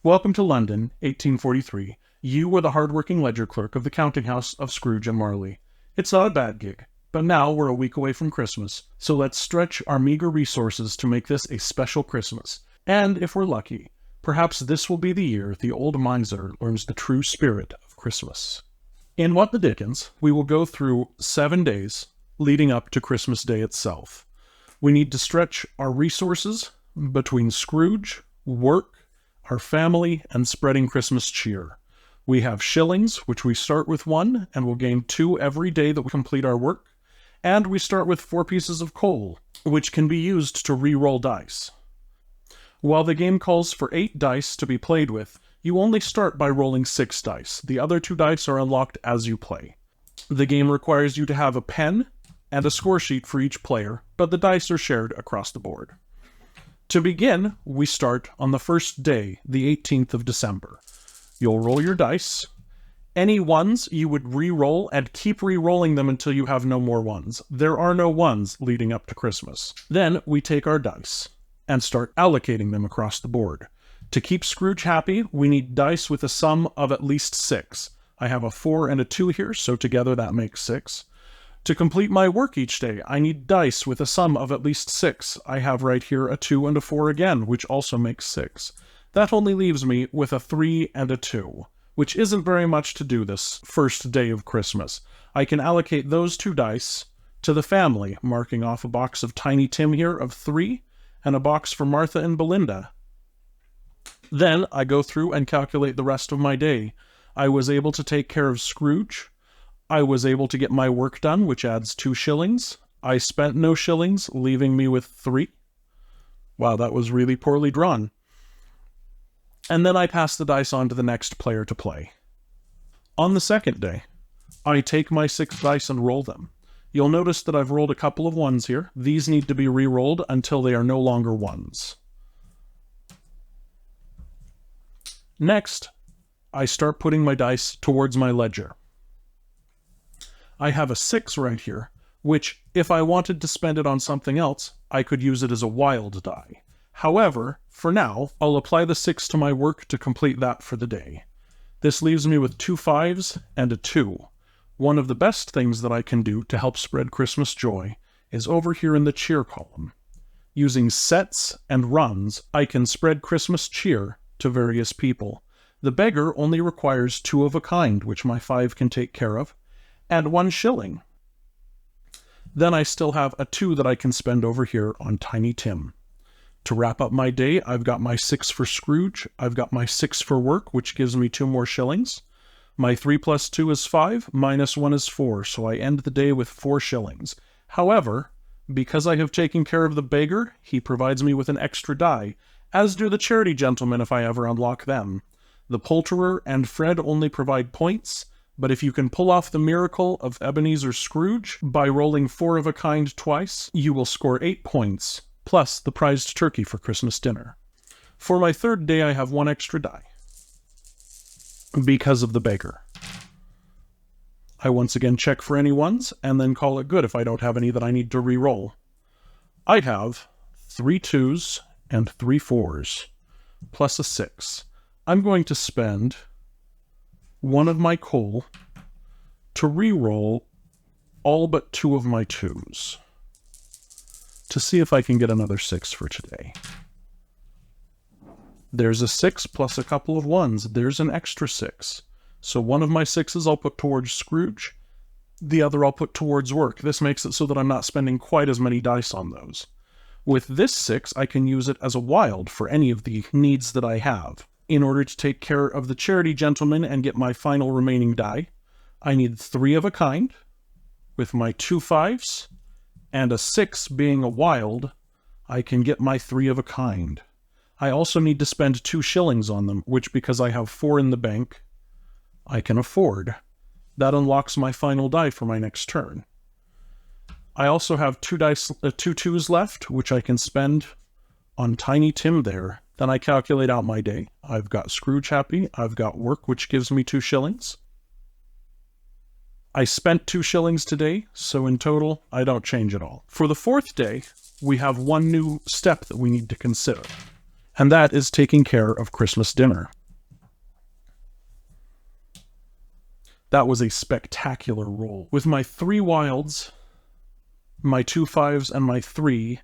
Welcome to London, 1843. You were the hard-working ledger clerk of the counting house of Scrooge and Marley. It's not a bad gig, but now we're a week away from Christmas, so let's stretch our meager resources to make this a special Christmas. And if we're lucky, perhaps this will be the year the old miser learns the true spirit of Christmas. In What the Dickens, we will go through 7 days leading up to Christmas Day itself. We need to stretch our resources between Scrooge, work, our family, and spreading Christmas cheer. We have shillings, which we start with 1, and will gain 2 every day that we complete our work. And we start with 4 pieces of coal, which can be used to re-roll dice. While the game calls for 8 dice to be played with, you only start by rolling 6 dice. The other 2 dice are unlocked as you play. The game requires you to have a pen and a score sheet for each player, but the dice are shared across the board. To begin, we start on the first day, the 18th of December. You'll roll your dice. Any ones you would re-roll and keep re-rolling them until you have no more ones. There are no ones leading up to Christmas. Then we take our dice and start allocating them across the board. To keep Scrooge happy, we need dice with a sum of at least 6. I have a 4 and a 2 here, so together that makes 6. To complete my work each day, I need dice with a sum of at least 6. I have right here a 2 and a 4 again, which also makes 6. That only leaves me with a 3 and a 2, which isn't very much to do this first day of Christmas. I can allocate those 2 dice to the family, marking off a box of Tiny Tim here of 3, and a box for Martha and Belinda. Then I go through and calculate the rest of my day. I was able to take care of Scrooge. I was able to get my work done, which adds 2 shillings. I spent no shillings, leaving me with 3. Wow, that was really poorly drawn. And then I pass the dice on to the next player to play. On the second day, I take my 6 dice and roll them. You'll notice that I've rolled a couple of 1s here. These need to be re-rolled until they are no longer 1s. Next, I start putting my dice towards my ledger. I have a 6 right here, which, if I wanted to spend it on something else, I could use it as a wild die. However, for now, I'll apply the 6 to my work to complete that for the day. This leaves me with 2 5s and a 2. One of the best things that I can do to help spread Christmas joy is over here in the cheer column. Using sets and runs, I can spread Christmas cheer to various people. The beggar only requires 2 of a kind, which my 5 can take care of, and 1 shilling. Then I still have a 2 that I can spend over here on Tiny Tim. To wrap up my day, I've got my 6 for Scrooge, I've got my 6 for work, which gives me 2 more shillings. My 3 plus 2 is 5, minus 1 is 4, so I end the day with 4 shillings. However, because I have taken care of the beggar, he provides me with an extra die, as do the charity gentlemen if I ever unlock them. The poulterer and Fred only provide points, but if you can pull off the miracle of Ebenezer Scrooge by rolling 4 of a kind twice, you will score 8 points, plus the prized turkey for Christmas dinner. For my third day, I have 1 extra die, because of the beggar. I once again check for any 1s, and then call it good if I don't have any that I need to re-roll. I have 3 2s and 3 4s, plus a 6. I'm going to spend 1 of my coal to re-roll all but 2 of my 2s to see if I can get another 6 for today. There's a 6 plus a couple of 1s. There's an extra 6. So 1 of my 6s I'll put towards Scrooge. The other I'll put towards work. This makes it so that I'm not spending quite as many dice on those. With this 6, I can use it as a wild for any of the needs that I have. In order to take care of the charity gentleman and get my final remaining die, I need 3 of a kind, with my 2 5s, and a 6 being a wild, I can get my 3 of a kind. I also need to spend 2 shillings on them, which because I have 4 in the bank, I can afford. That unlocks my final die for my next turn. I also have 2 2s left, which I can spend on Tiny Tim there. Then I calculate out my day. I've got Scrooge happy. I've got work, which gives me 2 shillings. I spent 2 shillings today, so in total, I don't change at all. For the 4th day, we have one new step that we need to consider. and that is taking care of Christmas dinner. That was a spectacular roll. With my 3 wilds, my 2 5s, and my 3,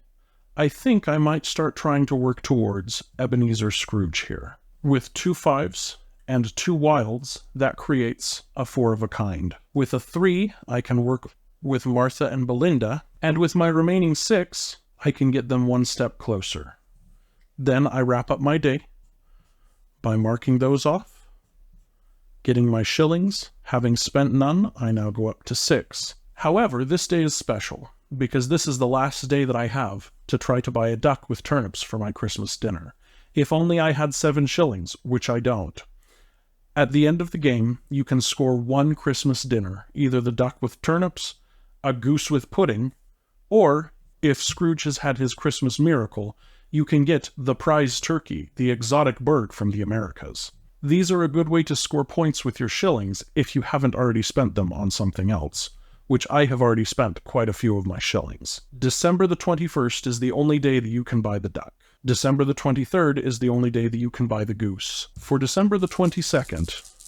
I think I might start trying to work towards Ebenezer Scrooge here. With 2 5s and 2 wilds, that creates a 4 of a kind. With a 3, I can work with Martha and Belinda, and with my remaining 6, I can get them one step closer. Then I wrap up my day by marking those off, getting my shillings. Having spent none, I now go up to 6. However, this day is special, because this is the last day that I have to try to buy a duck with turnips for my Christmas dinner. If only I had 7 shillings, which I don't. At the end of the game, you can score 1 Christmas dinner, either the duck with turnips, a goose with pudding, or, if Scrooge has had his Christmas miracle, you can get the prize turkey, the exotic bird from the Americas. These are a good way to score points with your shillings if you haven't already spent them on something else, which I have already spent quite a few of my shillings. December the 21st is the only day that you can buy the duck. December the 23rd is the only day that you can buy the goose. For December the 22nd,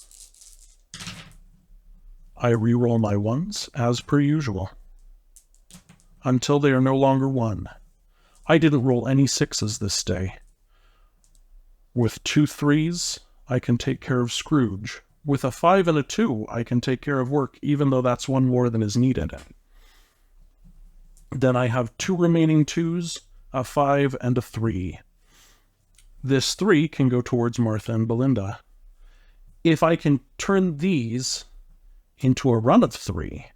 I re-roll my 1s as per usual, until they are no longer 1. I didn't roll any 6s this day. With 2 3s, I can take care of Scrooge. With a 5 and a 2, I can take care of work, even though that's 1 more than is needed. Then I have 2 remaining 2s, a 5, and a 3. This 3 can go towards Martha and Belinda. If I can turn these into a run of 3,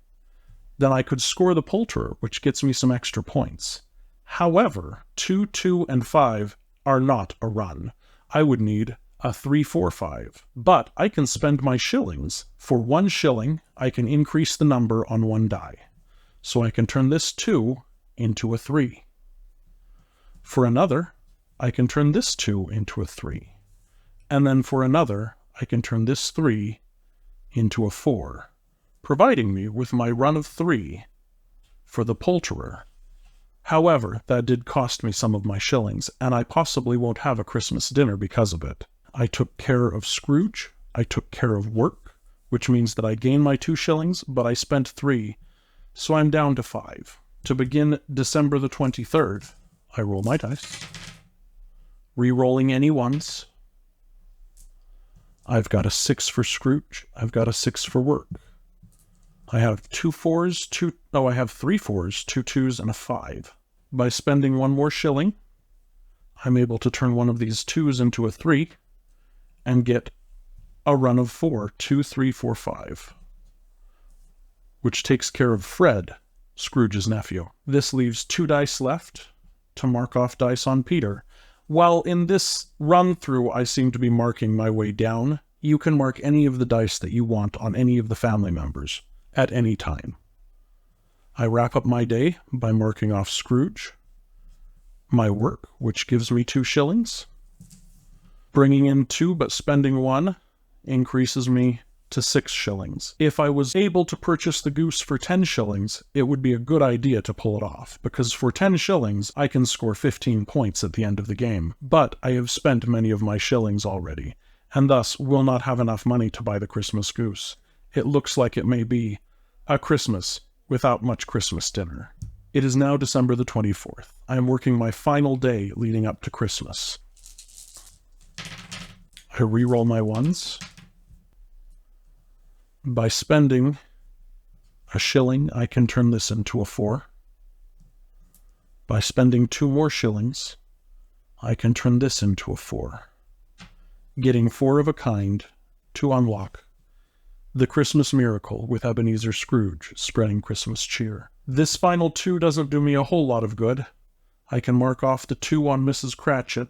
then I could score the poulterer, which gets me some extra points. However, 2, 2, and 5 are not a run. I would need a 3, 4, 5. But I can spend my shillings. For 1 shilling, I can increase the number on 1 die. So I can turn this 2 into a 3. For another, I can turn this 2 into a 3. And then for another, I can turn this 3 into a 4, providing me with my run of 3 for the poulterer. However, that did cost me some of my shillings, and I possibly won't have a Christmas dinner because of it. I took care of Scrooge, I took care of work, which means that I gained my 2 shillings, but I spent 3, so I'm down to 5. To begin December the 23rd, I roll my dice, re-rolling any 1s. I've got a 6 for Scrooge, I've got a 6 for work. I have 2 4s, I have 3 4s, 2 2s, and a 5. By spending 1 more shilling, I'm able to turn one of these 2s into a 3 and get a run of 4, 2, 3, 4, 5, which takes care of Fred, Scrooge's nephew. This leaves 2 dice left to mark off dice on Peter. While in this run-through I seem to be marking my way down, you can mark any of the dice that you want on any of the family members at any time. I wrap up my day by marking off Scrooge, my work, which gives me 2 shillings. Bringing in 2 but spending 1 increases me to 6 shillings. If I was able to purchase the goose for 10 shillings, it would be a good idea to pull it off, because for 10 shillings I can score 15 points at the end of the game. But I have spent many of my shillings already, and thus will not have enough money to buy the Christmas goose. It looks like it may be a Christmas without much Christmas dinner. It is now December the 24th. I am working my final day leading up to Christmas. I re-roll my 1s. By spending a shilling, I can turn this into a 4. By spending 2 more shillings, I can turn this into a 4. Getting 4 of a kind to unlock the Christmas miracle with Ebenezer Scrooge spreading Christmas cheer. This final 2 doesn't do me a whole lot of good. I can mark off the 2 on Mrs. Cratchit,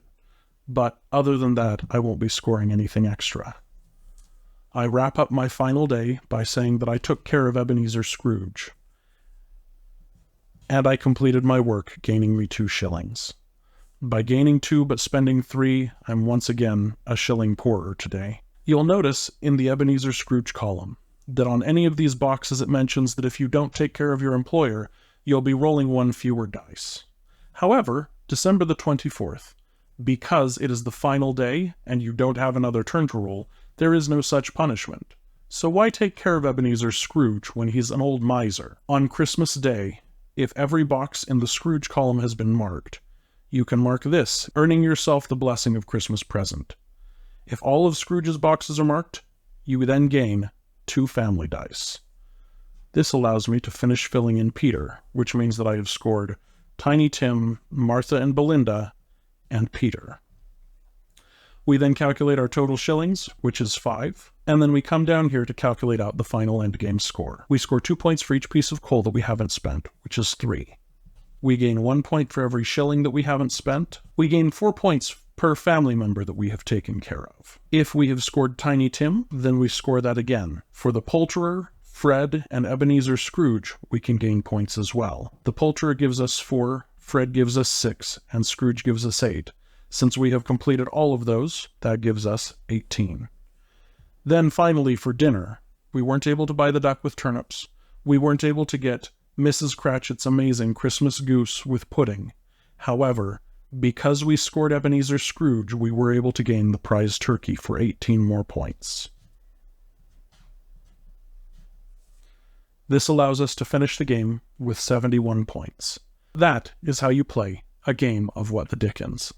but other than that, I won't be scoring anything extra. I wrap up my final day by saying that I took care of Ebenezer Scrooge, and I completed my work, gaining me 2 shillings. By gaining 2 but spending 3, I'm once again a shilling poorer today. You'll notice in the Ebenezer Scrooge column that on any of these boxes it mentions that if you don't take care of your employer, you'll be rolling 1 fewer dice. However, December the 24th, Because it is the final day and you don't have another turn to roll, there is no such punishment. So why take care of Ebenezer Scrooge when he's an old miser? On Christmas Day, if every box in the Scrooge column has been marked, you can mark this, earning yourself the blessing of Christmas present. If all of Scrooge's boxes are marked, you then gain 2 family dice. This allows me to finish filling in Peter, which means that I have scored Tiny Tim, Martha and Belinda, and Peter. We then calculate our total shillings, which is 5, and then we come down here to calculate out the final endgame score. We score 2 points for each piece of coal that we haven't spent, which is 3. We gain 1 point for every shilling that we haven't spent. We gain 4 points per family member that we have taken care of. If we have scored Tiny Tim, then we score that again. For the poulterer, Fred, and Ebenezer Scrooge, we can gain points as well. The poulterer gives us 4, Fred gives us 6, and Scrooge gives us 8. Since we have completed all of those, that gives us 18. Then finally for dinner, we weren't able to buy the duck with turnips. We weren't able to get Mrs. Cratchit's amazing Christmas goose with pudding. However, because we scored Ebenezer Scrooge, we were able to gain the prize turkey for 18 more points. This allows us to finish the game with 71 points. That is how you play a game of What the Dickens.